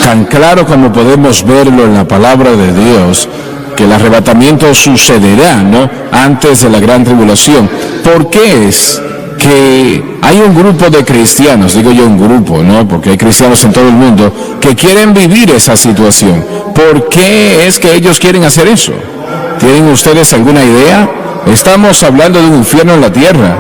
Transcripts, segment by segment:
Tan claro como podemos verlo en la palabra de Dios, que el arrebatamiento sucederá, ¿no?, antes de la gran tribulación. ¿Por qué es que hay un grupo de cristianos, digo yo un grupo, ¿no?, porque hay cristianos en todo el mundo, que quieren vivir esa situación? ¿Por qué es que ellos quieren hacer eso? ¿Tienen ustedes alguna idea? Estamos hablando de un infierno en la tierra.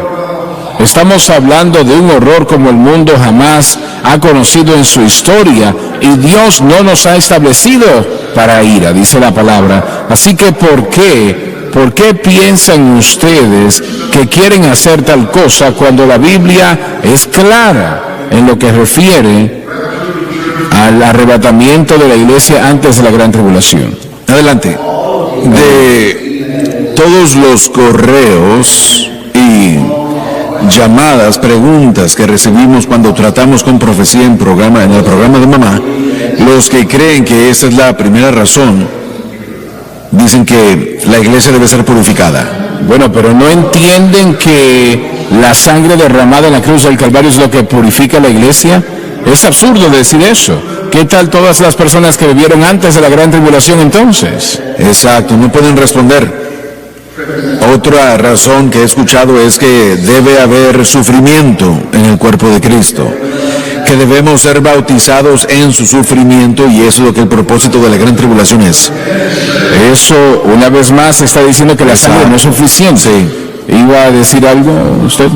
Estamos hablando de un horror como el mundo jamás ha conocido en su historia, y Dios no nos ha establecido para ira, dice la palabra. Así que ¿por qué piensan ustedes que quieren hacer tal cosa cuando la Biblia es clara en lo que refiere al arrebatamiento de la iglesia antes de la gran tribulación? Adelante. De todos los correos y llamadas, preguntas que recibimos cuando tratamos con profecía en el programa de mamá, los que creen que esa es la primera razón, dicen que la iglesia debe ser purificada. Bueno, pero no entienden que la sangre derramada en la cruz del Calvario es lo que purifica la iglesia. Es absurdo decir eso. ¿Qué tal todas las personas que vivieron antes de la gran tribulación entonces? Exacto, no pueden responder. Otra razón que he escuchado es que debe haber sufrimiento en el cuerpo de Cristo, que debemos ser bautizados en su sufrimiento, y eso es lo que el propósito de la gran tribulación es. Eso, una vez más, está diciendo que la sangre no es suficiente. Sí. ¿Iba a decir algo usted?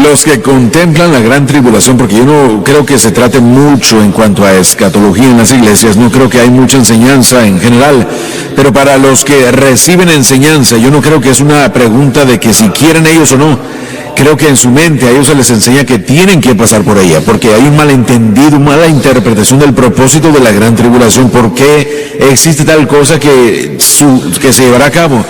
Los que contemplan la gran tribulación, porque yo no creo que se trate mucho en cuanto a escatología en las iglesias, no creo que hay mucha enseñanza en general, pero para los que reciben enseñanza, yo no creo que es una pregunta de que si quieren ellos o no. Creo que en su mente a ellos se les enseña que tienen que pasar por ella, porque hay un malentendido, mala interpretación del propósito de la gran tribulación. ¿Por qué existe tal cosa que se llevará a cabo?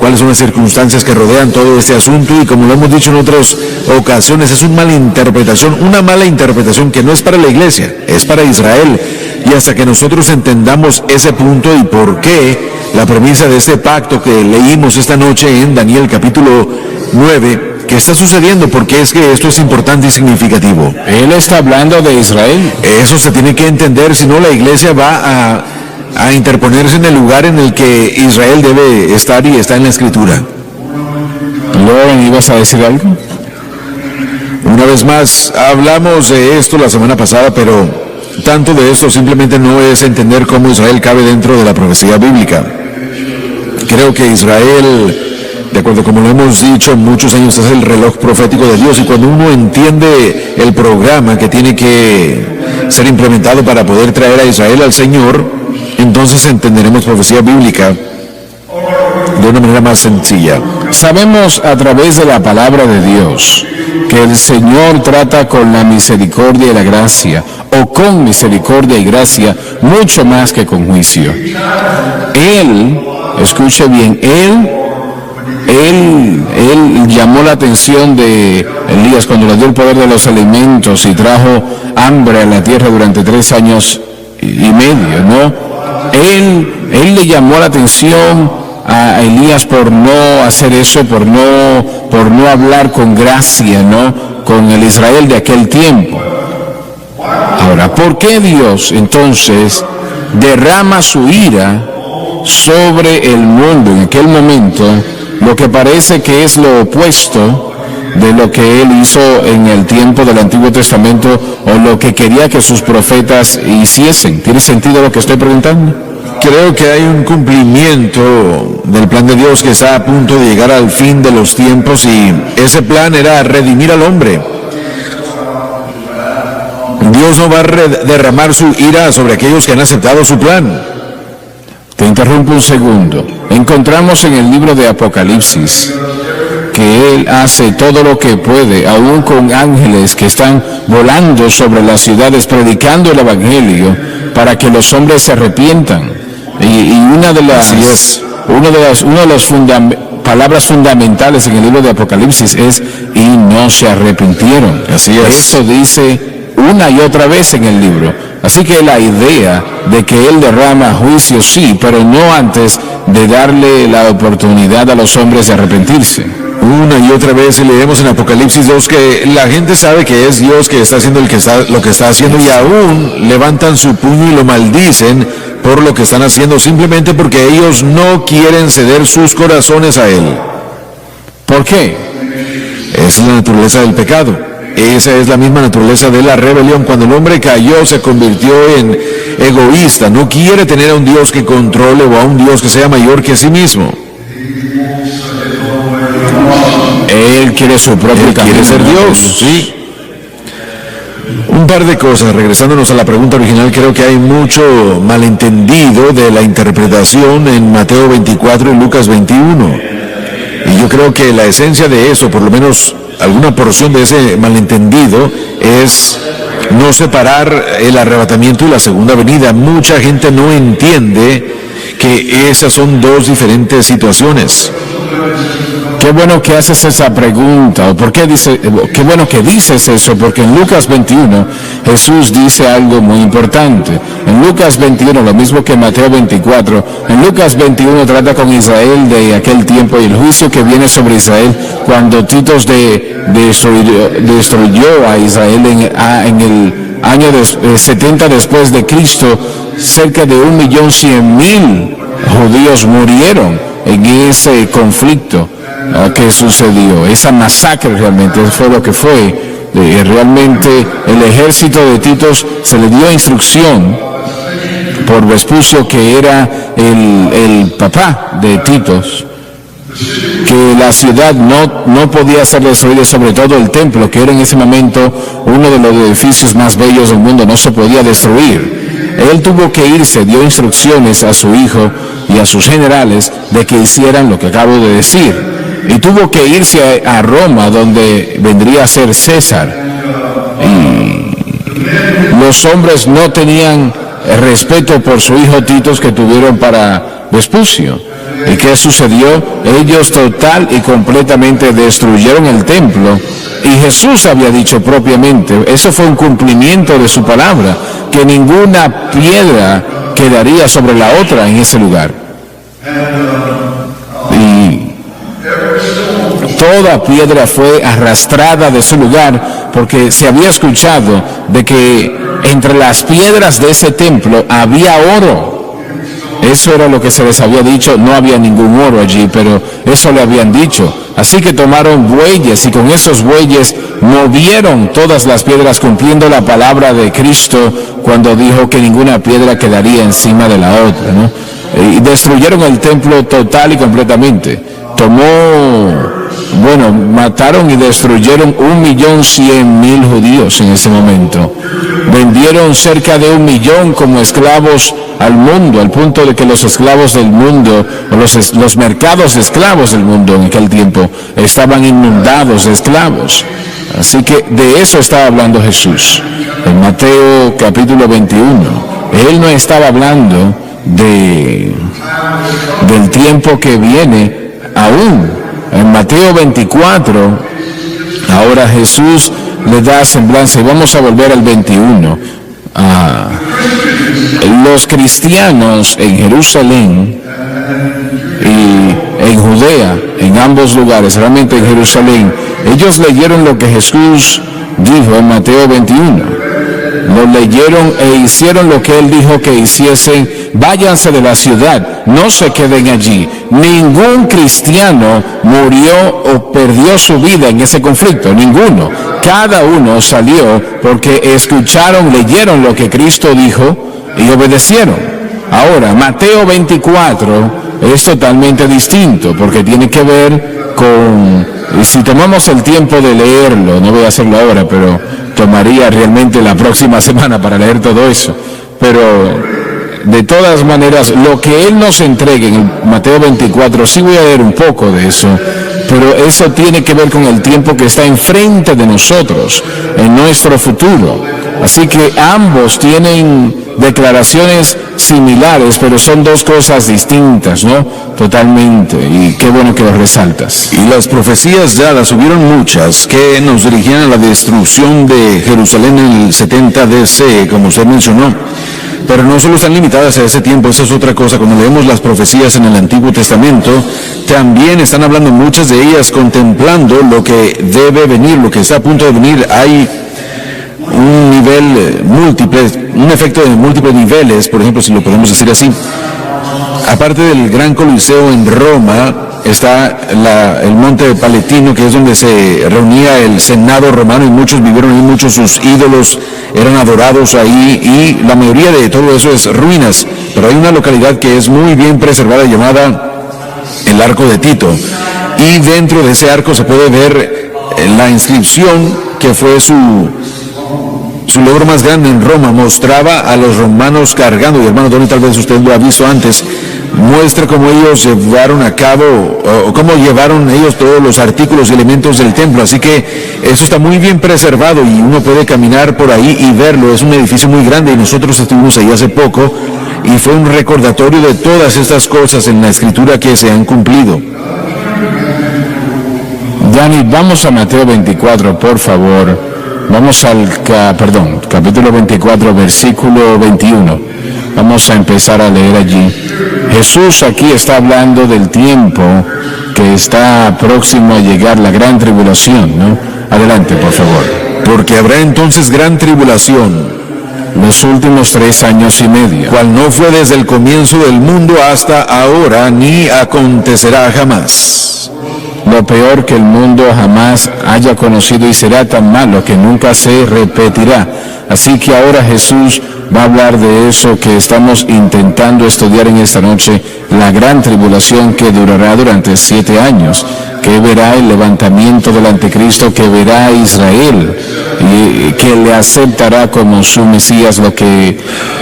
¿Cuáles son las circunstancias que rodean todo este asunto? Y como lo hemos dicho en otras ocasiones, es una mala interpretación que no es para la iglesia, es para Israel. Y hasta que nosotros entendamos ese punto y por qué la premisa de este pacto que leímos esta noche en Daniel capítulo 9, ¿qué está sucediendo? Porque es que esto es importante y significativo. Él está hablando de Israel. Eso se tiene que entender, si no la iglesia va a interponerse en el lugar en el que Israel debe estar, y está en la Escritura. Loren, ¿ibas a decir algo? Una vez más, hablamos de esto la semana pasada, pero tanto de esto simplemente no es entender cómo Israel cabe dentro de la profecía bíblica. Creo que Israel, de acuerdo como lo hemos dicho muchos años, es el reloj profético de Dios, y cuando uno entiende el programa que tiene que ser implementado para poder traer a Israel al Señor, entonces entenderemos profecía bíblica de una manera más sencilla. Sabemos a través de la palabra de Dios que el Señor trata con la misericordia y la gracia, o con misericordia y gracia, mucho más que con juicio. Él, escuche bien, Él llamó la atención de Elías cuando le dio el poder de los alimentos y trajo hambre a la tierra durante 3 años y medio, ¿no? Él le llamó la atención a Elías por no hacer eso, por no hablar con gracia, ¿no?, con el Israel de aquel tiempo. Ahora, ¿por qué Dios entonces derrama su ira sobre el mundo en aquel momento, lo que parece que es lo opuesto de lo que Él hizo en el tiempo del Antiguo Testamento, o lo que quería que sus profetas hiciesen? ¿Tiene sentido lo que estoy preguntando? Creo que hay un cumplimiento del plan de Dios que está a punto de llegar al fin de los tiempos, y ese plan era redimir al hombre. Dios no va a derramar su ira sobre aquellos que han aceptado su plan. Te interrumpo un segundo. Encontramos en el libro de Apocalipsis que Él hace todo lo que puede, aún con ángeles que están volando sobre las ciudades predicando el Evangelio, para que los hombres se arrepientan. Y una de las palabras fundamentales en el libro de Apocalipsis es: y no se arrepintieron. Así es. Eso dice una y otra vez en el libro. Así que la idea de que Él derrama juicio, sí, pero no antes de darle la oportunidad a los hombres de arrepentirse. Una y otra vez leemos en Apocalipsis 2 que la gente sabe que es Dios que está haciendo lo que está haciendo, y aún levantan su puño y lo maldicen por lo que están haciendo, simplemente porque ellos no quieren ceder sus corazones a Él. ¿Por qué? Es la naturaleza del pecado. Esa es la misma naturaleza de la rebelión. Cuando el hombre cayó, se convirtió en egoísta. No quiere tener a un Dios que controle o a un Dios que sea mayor que sí mismo. Él quiere su propio camino. Quiere ser Dios, sí. Un par de cosas, regresándonos a la pregunta original, creo que hay mucho malentendido de la interpretación en Mateo 24 y Lucas 21. Y yo creo que la esencia de eso, por lo menos alguna porción de ese malentendido, es no separar el arrebatamiento y la segunda venida. Mucha gente no entiende que esas son dos diferentes situaciones. Qué bueno que haces esa pregunta, o qué bueno que dices eso, porque en Lucas 21 Jesús dice algo muy importante. En Lucas 21, lo mismo que en Mateo 24, en Lucas 21 trata con Israel de aquel tiempo y el juicio que viene sobre Israel cuando Titos destruyó a Israel en el año 70 después de Cristo. Cerca de 1.100.000 judíos murieron en ese conflicto que sucedió, esa masacre. Realmente fue lo que fue. Realmente el ejército de Titos se le dio instrucción por Vespucio, que era el papá de Titos, que la ciudad no podía ser destruida, sobre todo el templo, que era en ese momento uno de los edificios más bellos del mundo, no se podía destruir. Él tuvo que irse, dio instrucciones a su hijo y a sus generales de que hicieran lo que acabo de decir. Y tuvo que irse a Roma, donde vendría a ser César. Y los hombres no tenían respeto por su hijo Titos que tuvieron para Vespucio. ¿Y qué sucedió? Ellos total y completamente destruyeron el templo. Y Jesús había dicho propiamente, eso fue un cumplimiento de su palabra, que ninguna piedra quedaría sobre la otra en ese lugar. Y toda piedra fue arrastrada de ese lugar, porque se había escuchado de que entre las piedras de ese templo había oro. Eso era lo que se les había dicho. No había ningún oro allí, pero eso le habían dicho. Así que tomaron bueyes y con esos bueyes movieron todas las piedras, cumpliendo la palabra de Cristo cuando dijo que ninguna piedra quedaría encima de la otra, ¿no? Y destruyeron el templo total y completamente. Mataron y destruyeron 1.100.000 judíos en ese momento. Vendieron cerca de 1 millón como esclavos al mundo, al punto de que los esclavos del mundo, o los mercados de esclavos del mundo en aquel tiempo, estaban inundados de esclavos. Así que de eso estaba hablando Jesús en Mateo capítulo 21. Él no estaba hablando del tiempo que viene aún. En Mateo 24, ahora Jesús le da semblanza, y vamos a volver al 21. Los cristianos en Jerusalén y en Judea, en ambos lugares, realmente en Jerusalén, ellos leyeron lo que Jesús dijo en Mateo 21. Lo leyeron e hicieron lo que Él dijo que hiciesen. Váyanse de la ciudad, no se queden allí. Ningún cristiano murió o perdió su vida en ese conflicto, ninguno. Cada uno salió porque escucharon, leyeron lo que Cristo dijo y obedecieron. Ahora, Mateo 24 es totalmente distinto, porque tiene que ver con, si tomamos el tiempo de leerlo, no voy a hacerlo ahora, pero tomaría realmente la próxima semana para leer todo eso. Pero de todas maneras, lo que Él nos entregue en el Mateo 24, sí voy a leer un poco de eso, pero eso tiene que ver con el tiempo que está enfrente de nosotros, en nuestro futuro. Así que ambos tienen declaraciones similares, pero son dos cosas distintas, ¿no? Totalmente, y qué bueno que lo resaltas. Y las profecías dadas, hubieron muchas que nos dirigían a la destrucción de Jerusalén en el 70 DC, como usted mencionó. Pero no solo están limitadas a ese tiempo, esa es otra cosa. Cuando leemos las profecías en el Antiguo Testamento, también están hablando muchas de ellas contemplando lo que debe venir, lo que está a punto de venir. Hay un nivel múltiple, un efecto de múltiples niveles, por ejemplo, si lo podemos decir así. Aparte del Gran Coliseo en Roma, está el Monte Palatino, que es donde se reunía el Senado romano, y muchos vivieron ahí, muchos sus ídolos eran adorados ahí, y la mayoría de todo eso es ruinas. Pero hay una localidad que es muy bien preservada llamada el Arco de Tito, y dentro de ese arco se puede ver la inscripción que fue su logro más grande en Roma. Mostraba a los romanos cargando, y hermano Donny, tal vez usted lo ha visto antes, muestra cómo ellos llevaron a cabo, o cómo llevaron ellos todos los artículos y elementos del templo. Así que eso está muy bien preservado y uno puede caminar por ahí y verlo. Es un edificio muy grande y nosotros estuvimos ahí hace poco y fue un recordatorio de todas estas cosas en la escritura que se han cumplido. Dani, vamos a Mateo 24, por favor. Vamos al capítulo 24, versículo 21. Vamos a empezar a leer allí. Jesús aquí está hablando del tiempo que está próximo a llegar, la gran tribulación, ¿no? Adelante, por favor. Porque habrá entonces gran tribulación, los últimos 3 años y medio, cual no fue desde el comienzo del mundo hasta ahora, ni acontecerá jamás. Lo peor que el mundo jamás haya conocido, y será tan malo que nunca se repetirá. Así que ahora Jesús va a hablar de eso que estamos intentando estudiar en esta noche, la gran tribulación que durará durante 7 años, que verá el levantamiento del anticristo, que verá a Israel y que le aceptará como su Mesías, lo que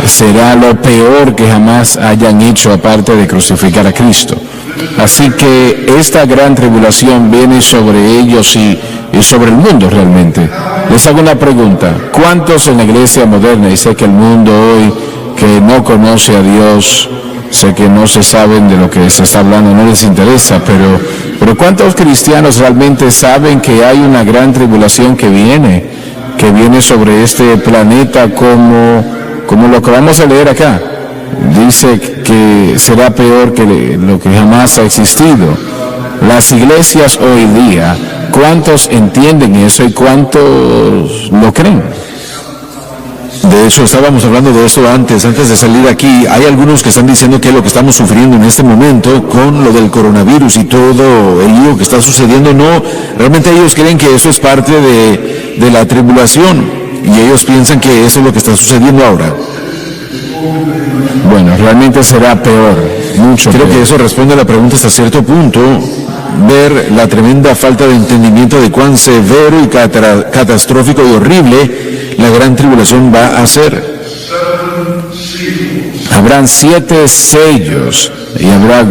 será lo peor que jamás hayan hecho aparte de crucificar a Cristo. Así que esta gran tribulación viene sobre ellos y sobre el mundo realmente. Les hago una pregunta: ¿cuántos en la iglesia moderna, y sé que el mundo hoy que no conoce a Dios, sé que no se saben de lo que se está hablando, no les interesa, pero ¿cuántos cristianos realmente saben que hay una gran tribulación que viene sobre este planeta como lo que vamos a leer acá? Dice que será peor que lo que jamás ha existido. Las iglesias hoy día, ¿cuántos entienden eso y cuántos lo creen? De hecho, estábamos hablando de eso antes de salir aquí. Hay algunos que están diciendo que lo que estamos sufriendo en este momento con lo del coronavirus y todo el lío que está sucediendo, no, realmente ellos creen que eso es parte de la tribulación, y ellos piensan que eso es lo que está sucediendo ahora. Bueno, realmente será peor, mucho Creo peor. que eso responde a la pregunta hasta cierto punto, ver la tremenda falta de entendimiento de cuán severo y catastrófico y horrible la gran tribulación va a ser. Habrán 7 sellos y habrá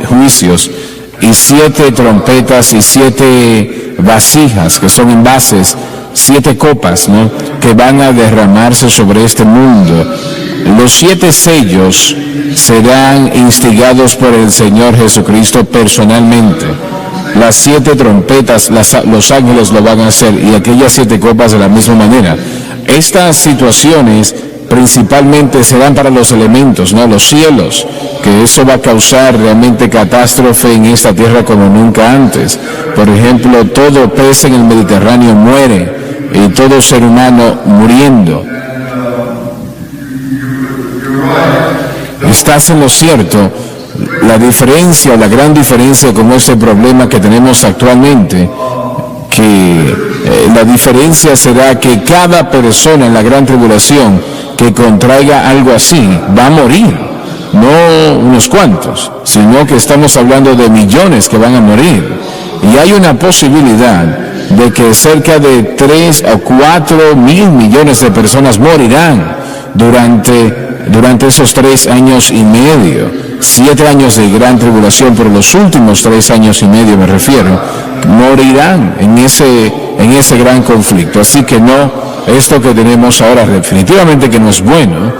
juicios, y 7 trompetas y 7 vasijas, que son envases, 7 copas, ¿no?, que van a derramarse sobre este mundo. Los 7 sellos serán instigados por el Señor Jesucristo personalmente. Las 7 trompetas, los ángeles lo van a hacer, y aquellas 7 copas de la misma manera. Estas situaciones principalmente serán para los elementos, ¿no?, los cielos, que eso va a causar realmente catástrofe en esta tierra como nunca antes. Por ejemplo, todo pez en el Mediterráneo muere, y todo ser humano muriendo. Estás en lo cierto. La diferencia, la gran diferencia con ese problema que tenemos actualmente, que la diferencia será que cada persona en la gran tribulación que contraiga algo así va a morir, no unos cuantos, sino que estamos hablando de millones que van a morir. Y hay una posibilidad de que cerca de 3 o 4 mil millones de personas morirán durante esos 3 años y medio. 7 años de gran tribulación, pero los últimos 3 años y medio me refiero, morirán en ese gran conflicto. Así que no, esto que tenemos ahora definitivamente que no es bueno,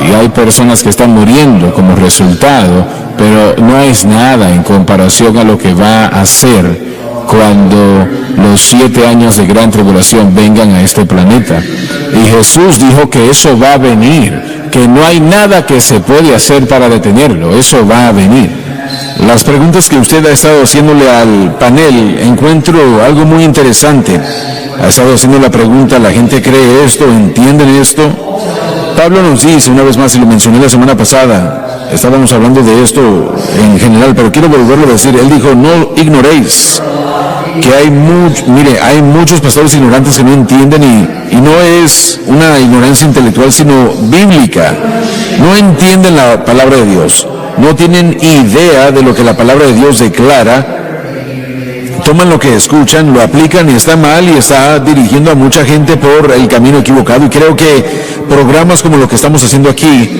y hay personas que están muriendo como resultado, pero no es nada en comparación a lo que va a ser cuando los 7 años de gran tribulación vengan a este planeta. Y Jesús dijo que eso va a venir, que no hay nada que se puede hacer para detenerlo. Eso va a venir. Las preguntas que usted ha estado haciéndole al panel, encuentro algo muy interesante. Ha estado haciendo la pregunta, ¿la gente cree esto? ¿Entienden esto? Pablo nos dice, una vez más, y lo mencioné la semana pasada, estábamos hablando de esto en general, pero quiero volverlo a decir. Él dijo, no ignoréis que hay muchos pastores ignorantes que no entienden y no es una ignorancia intelectual, sino bíblica. No entienden la palabra de Dios, no tienen idea de lo que la palabra de Dios declara. Toman lo que escuchan, lo aplican y está mal y está dirigiendo a mucha gente por el camino equivocado. Y creo que programas como lo que estamos haciendo aquí,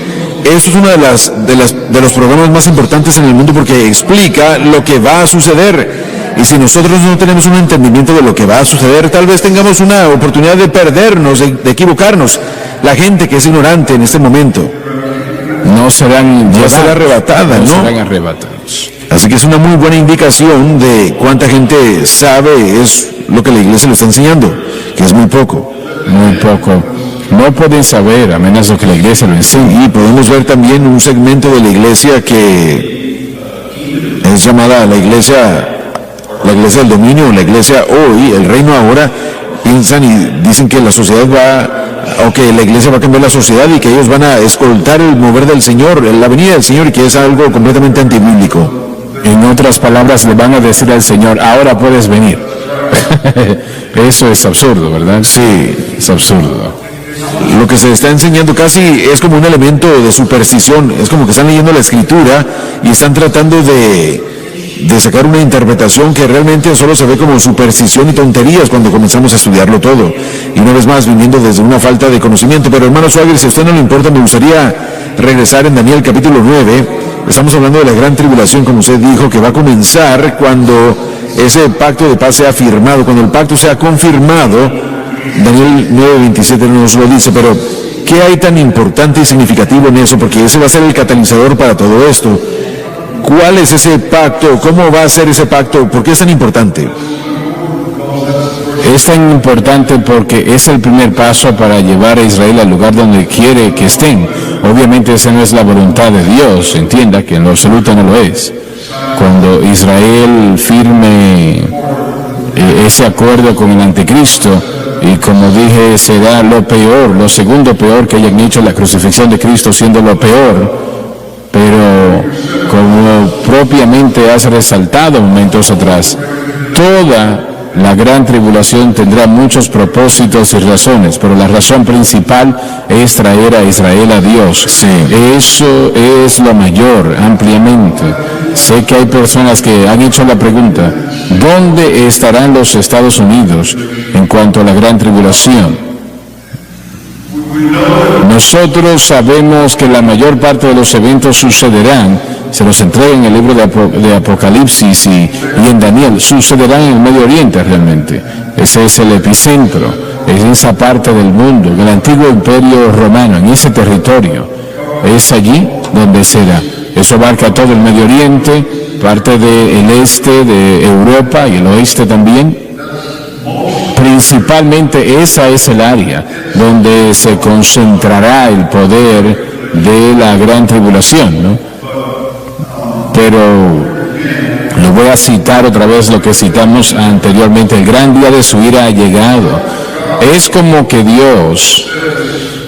eso es uno de los programas más importantes en el mundo porque explica lo que va a suceder. Y si nosotros no tenemos un entendimiento de lo que va a suceder, tal vez tengamos una oportunidad de perdernos, de equivocarnos. La gente que es ignorante en este momento no será arrebatada, ¿no? Serán arrebatados. Así que es una muy buena indicación de cuánta gente sabe es lo que la iglesia lo está enseñando, que es muy poco. Muy poco. No pueden saber a menos de que la iglesia lo enseñe. Y podemos ver también un segmento de la iglesia que es llamada la iglesia del dominio, la iglesia hoy, el reino ahora. Piensan y dicen que la sociedad que la iglesia va a cambiar la sociedad y que ellos van a escoltar el mover del Señor, la venida del Señor, y que es algo completamente antibíblico. En otras palabras, le van a decir al Señor, ahora puedes venir. Eso es absurdo, ¿verdad? Sí, es absurdo. Lo que se está enseñando casi es como un elemento de superstición. Es como que están leyendo la Escritura y están tratando de sacar una interpretación que realmente solo se ve como superstición y tonterías cuando comenzamos a estudiarlo todo. Y una vez más, viniendo desde una falta de conocimiento. Pero hermano Schwager, si a usted no le importa, me gustaría regresar en Daniel capítulo 9. Estamos hablando de la gran tribulación, como usted dijo, que va a comenzar cuando ese pacto de paz sea firmado, cuando el pacto sea confirmado. Daniel 9:27 nos lo dice, pero ¿qué hay tan importante y significativo en eso? Porque ese va a ser el catalizador para todo esto. ¿Cuál es ese pacto? ¿Cómo va a ser ese pacto? ¿Por qué es tan importante? Es tan importante porque es el primer paso para llevar a Israel al lugar donde quiere que estén. Obviamente esa no es la voluntad de Dios, entienda que en lo absoluto no lo es. Cuando Israel firme ese acuerdo con el anticristo, y como dije, será lo peor, lo segundo peor que hayan hecho, la crucifixión de Cristo siendo lo peor, pero como propiamente has resaltado momentos atrás, toda la gran tribulación tendrá muchos propósitos y razones, pero la razón principal es traer a Israel a Dios. Sí. Eso es lo mayor, ampliamente. Sé que hay personas que han hecho la pregunta, ¿dónde estarán los Estados Unidos en cuanto a la gran tribulación? Nosotros sabemos que la mayor parte de los eventos sucederán, se los entrega en el libro de Apocalipsis y en Daniel, sucederán en el Medio Oriente realmente. Ese es el epicentro, es esa parte del mundo, en el antiguo imperio romano, en ese territorio. Es allí donde será. Eso abarca todo el Medio Oriente, parte del este de Europa y el oeste también. Principalmente esa es el área donde se concentrará el poder de la gran tribulación, ¿no? Pero lo voy a citar otra vez lo que citamos anteriormente, el gran día de su ira ha llegado. Es como que Dios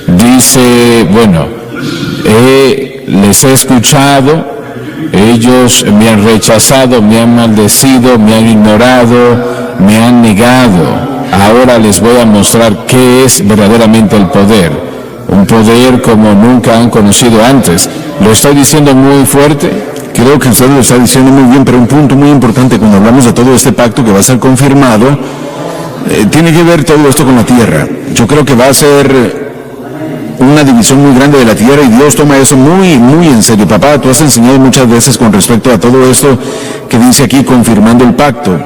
dice, bueno, les he escuchado, ellos me han rechazado, me han maldecido, me han ignorado, me han negado. Ahora les voy a mostrar qué es verdaderamente el poder. Un poder como nunca han conocido antes. ¿Lo estoy diciendo muy fuerte? Creo que usted lo está diciendo muy bien, pero un punto muy importante cuando hablamos de todo este pacto que va a ser confirmado, tiene que ver todo esto con la tierra. Yo creo que va a ser una división muy grande de la tierra y Dios toma eso muy, muy en serio. Papá, tú has enseñado muchas veces con respecto a todo esto que dice aquí confirmando el pacto.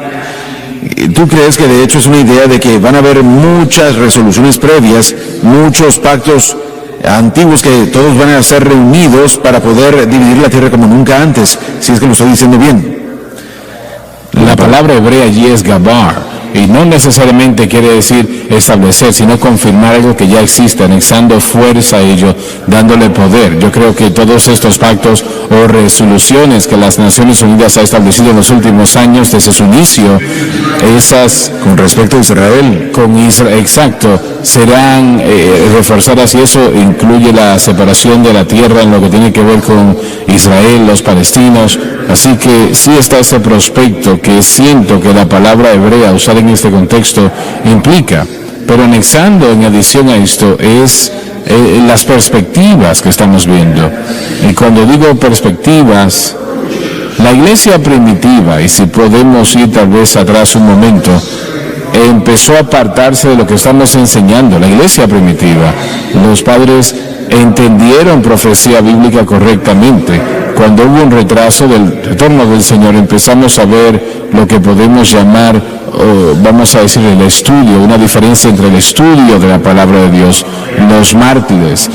¿Tú crees que de hecho es una idea de que van a haber muchas resoluciones previas, muchos pactos antiguos que todos van a ser reunidos para poder dividir la tierra como nunca antes? Si es que lo estoy diciendo bien. La palabra hebrea allí es gabar. y no necesariamente quiere decir establecer, sino confirmar algo que ya existe, anexando fuerza a ello, dándole poder. Yo creo que todos estos pactos o resoluciones que las Naciones Unidas ha establecido en los últimos años, desde su inicio, esas Con respecto a Israel. con Israel, exacto, serán reforzadas, y eso incluye la separación de la tierra en lo que tiene que ver con Israel, los palestinos. Así que sí está ese prospecto que siento que la palabra hebrea usada en este contexto implica, pero anexando en adición a esto es las perspectivas que estamos viendo. Y cuando digo perspectivas, la iglesia primitiva, y si podemos ir tal vez atrás un momento, empezó a apartarse de lo que estamos enseñando. La iglesia primitiva, los padres entendieron profecía bíblica correctamente. Cuando hubo un retraso del retorno del Señor, empezamos a ver lo que podemos llamar, vamos a decir, el estudio, una diferencia entre el estudio de la palabra de Dios, los mártires,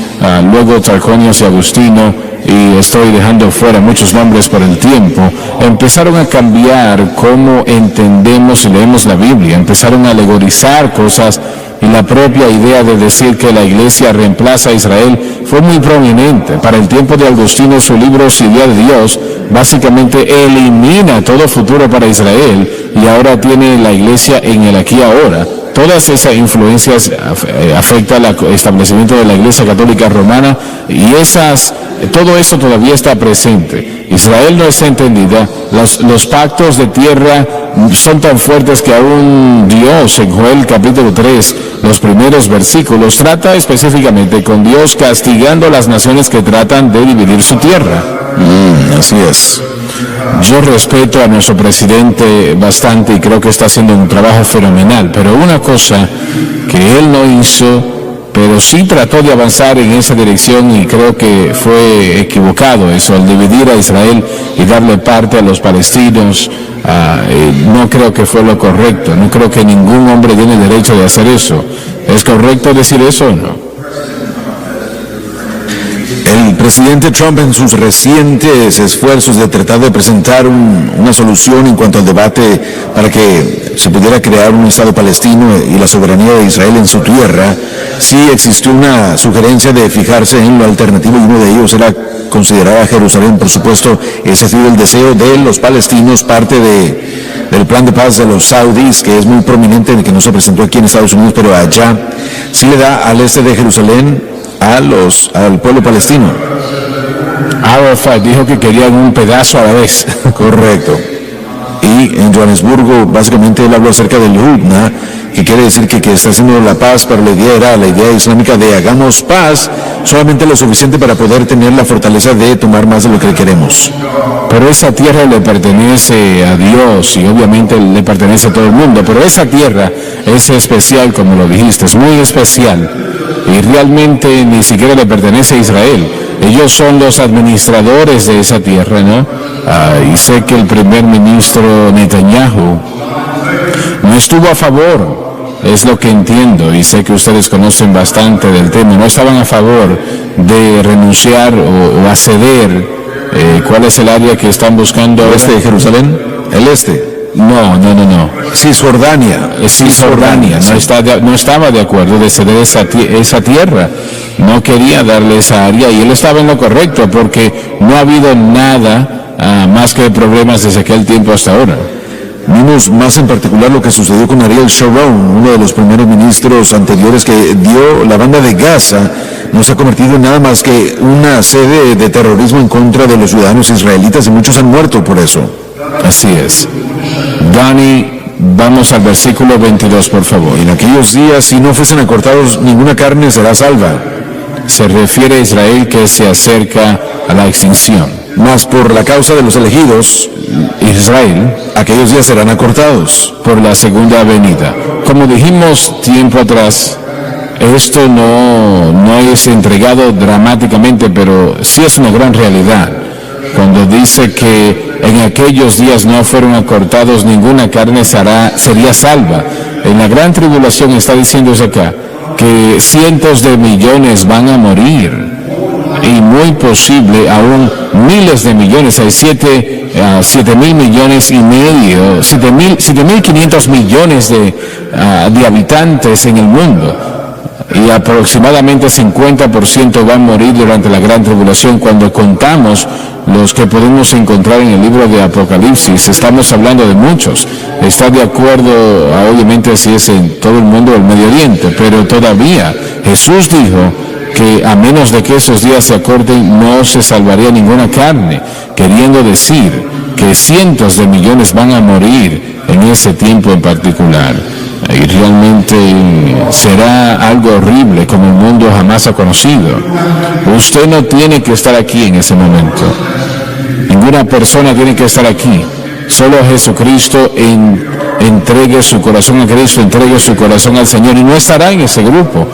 luego Tarconios y Agustino, y estoy dejando fuera muchos nombres por el tiempo, empezaron a cambiar cómo entendemos y leemos la Biblia, empezaron a alegorizar cosas, y la propia idea de decir que la iglesia reemplaza a Israel fue muy prominente. Para el tiempo de Agustino, su libro Idea de Dios básicamente elimina todo futuro para Israel, y ahora tiene la iglesia en el aquí y ahora. Todas esas influencias afectan al establecimiento de la Iglesia Católica Romana, y todo eso todavía está presente. Israel no está entendida. Los pactos de tierra son tan fuertes que aún Dios, en Joel capítulo 3, los primeros versículos, trata específicamente con Dios castigando a las naciones que tratan de dividir su tierra. Así es. Yo respeto a nuestro presidente bastante y creo que está haciendo un trabajo fenomenal, pero una cosa que él no hizo, pero sí trató de avanzar en esa dirección, y creo que fue equivocado eso, al dividir a Israel y darle parte a los palestinos. No creo que fue lo correcto. No creo que ningún hombre tiene derecho de hacer eso. ¿Es correcto decir eso o no? El presidente Trump, en sus recientes esfuerzos de tratar de presentar una solución en cuanto al debate para que se pudiera crear un Estado palestino y la soberanía de Israel en su tierra, sí existió una sugerencia de fijarse en lo alternativo, y uno de ellos era considerar a Jerusalén. Por supuesto, ese ha sido el deseo de los palestinos, parte del plan de paz de los saudíes, que es muy prominente, que no se presentó aquí en Estados Unidos, pero allá sí le da al este de Jerusalén al pueblo palestino. Arafat dijo que querían un pedazo a la vez. Correcto. Y en Johannesburgo, básicamente él habló acerca del Hudna, que quiere decir que está haciendo la paz, pero la idea era la idea islámica de hagamos paz, solamente lo suficiente para poder tener la fortaleza de tomar más de lo que queremos. Pero esa tierra le pertenece a Dios, y obviamente le pertenece a todo el mundo, pero esa tierra es especial, como lo dijiste, es muy especial, y realmente ni siquiera le pertenece a Israel. Ellos son los administradores de esa tierra, ¿no? Y sé que el primer ministro Netanyahu no estuvo a favor, es lo que entiendo, y sé que ustedes conocen bastante del tema. No estaban a favor de renunciar o acceder. ¿Cuál es el área que están buscando? ¿El este de Jerusalén? ¿El este? No. Cisjordania. Cisjordania. No estaba de acuerdo de ceder esa tierra. No quería darle esa área, y él estaba en lo correcto, porque no ha habido nada más que problemas desde aquel tiempo hasta ahora. Vimos más en particular lo que sucedió con Ariel Sharon, uno de los primeros ministros anteriores, que dio la banda de Gaza. No se ha convertido en nada más que una sede de terrorismo en contra de los ciudadanos israelitas, y muchos han muerto por eso. Así es. Dani, vamos al versículo 22, por favor. En aquellos días, si no fuesen acortados, ninguna carne será salva. Se refiere a Israel, que se acerca a la extinción. Mas por la causa de los elegidos, Israel, aquellos días serán acortados. Por la segunda venida. Como dijimos tiempo atrás, esto no es entregado dramáticamente, pero sí es una gran realidad. Cuando dice que en aquellos días no fueron acortados, ninguna carne sería salva. En la gran tribulación está diciéndose acá que cientos de millones van a morir. y muy posible aún miles de millones. Hay 7.000 millones y medio, 7.500 millones de habitantes en el mundo. Y aproximadamente 50% van a morir durante la gran tribulación. Cuando contamos los que podemos encontrar en el libro de Apocalipsis, estamos hablando de muchos. Está de acuerdo, obviamente, si es en todo el mundo del Medio Oriente, pero todavía Jesús dijo que a menos de que esos días se acorten, no se salvaría ninguna carne, queriendo decir que cientos de millones van a morir en ese tiempo en particular. Y realmente será algo horrible como el mundo jamás ha conocido. Usted no tiene que estar aquí en ese momento. Ninguna persona tiene que estar aquí. Solo Jesucristo entregue su corazón a Cristo, entregue su corazón al Señor y no estará en ese grupo.